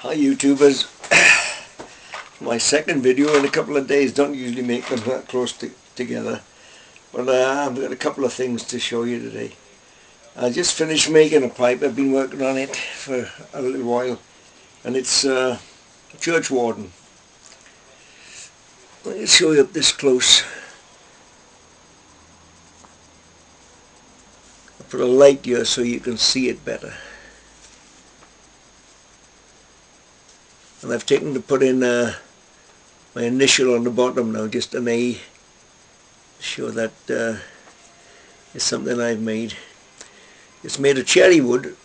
Hi YouTubers, my second video in a couple of days. Don't usually make them that close together, but I've got a couple of things to show you today. I just finished making a pipe. I've been working on it for a little while, and it's churchwarden. Let me show you up this close. I put a light here so you can see it better. And I've taken to put in my initial on the bottom now, just an A. Show that is something I've made. It's made of cherry wood,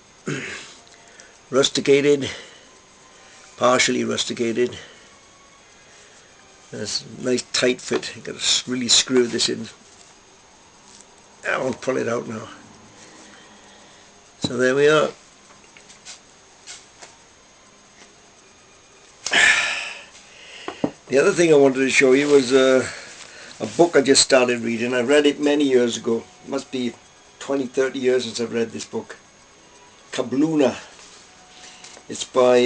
rusticated, partially rusticated. There's a nice tight fit. You've got to really screw this in. I won't pull it out now. So there we are. The other thing I wanted to show you was a book I just started reading. I read it many years ago. It must be 20-30 years since I've read this book. Kabluna. It's by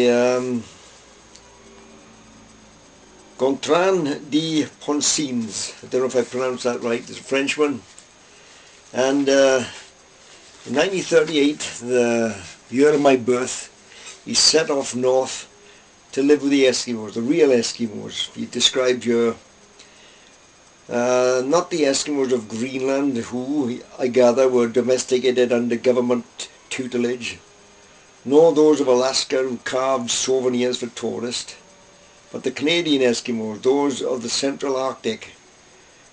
Gontran de Ponsins. I don't know if I pronounced that right. It's a Frenchman. And in 1938, the year of my birth, he set off north to live with the Eskimos, the real Eskimos. He described here, not the Eskimos of Greenland, who I gather were domesticated under government tutelage, nor those of Alaska who carved souvenirs for tourists, but the Canadian Eskimos, those of the Central Arctic,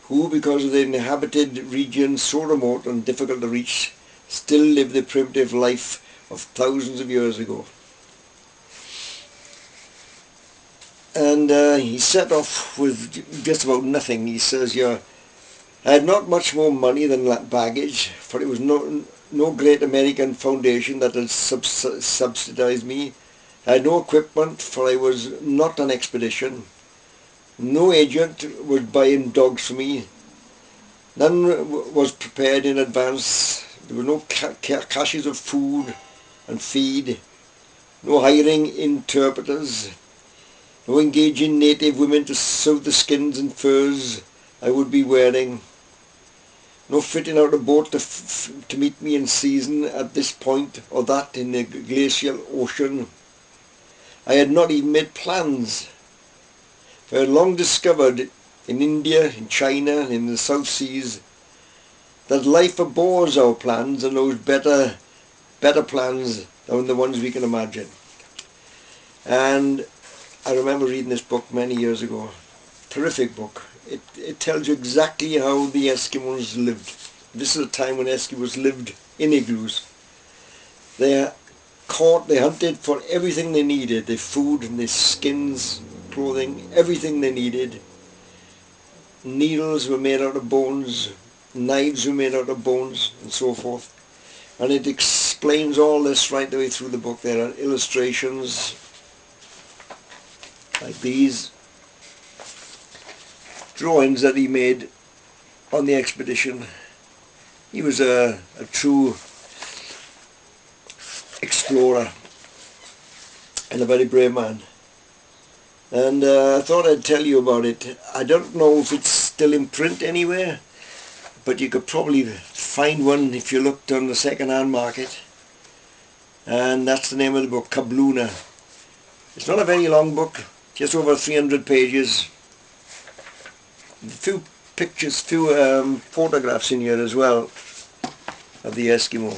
who, because of the inhabited regions so remote and difficult to reach, still live the primitive life of thousands of years ago. And he set off with just about nothing. He says, "Yeah, I had not much more money than baggage, for it was no great American foundation that had subsidized me. I had no equipment, for I was not on expedition. No agent was buying dogs for me. None was prepared in advance. There were no caches of food and feed, no hiring interpreters, no engaging native women to sew the skins and furs I would be wearing, no fitting out a boat to meet me in season at this point or that in the glacial ocean. I had not even made plans. I had long discovered in India, in China, and in the South Seas, that life abhors our plans and knows better plans than the ones we can imagine." And I remember reading this book many years ago. Terrific book. It tells you exactly how the Eskimos lived. This is a time when Eskimos lived in igloos. They hunted for everything they needed, their food and their skins, clothing, everything they needed. Needles were made out of bones, knives were made out of bones, and so forth. And it explains all this right the way through the book. There are illustrations like these, drawings that he made on the expedition. He was a true explorer and a very brave man. And I thought I'd tell you about it. I don't know if it's still in print anywhere, but you could probably find one if you looked on the second-hand market. And that's the name of the book, Kabluna. It's not a very long book, just over 300 pages. A few pictures, photographs in here as well of the Eskimo,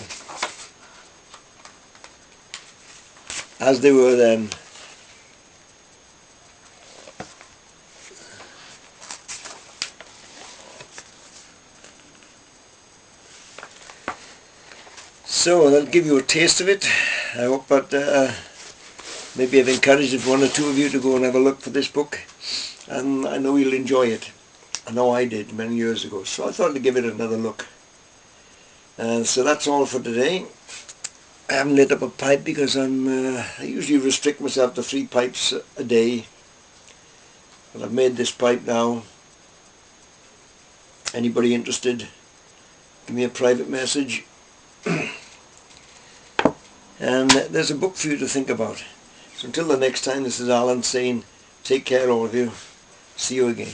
as they were then. So that'll give you a taste of it. I hope that maybe I've encouraged one or two of you to go and have a look for this book, and I know you'll enjoy it. I know I did many years ago, so I thought I'd give it another look. So that's all for today. I haven't lit up a pipe because I usually restrict myself to 3 pipes a day, but I've made this pipe now. Anybody interested, give me a private message. And there's a book for you to think about. So until the next time, this is Alan saying, take care all of you. See you again.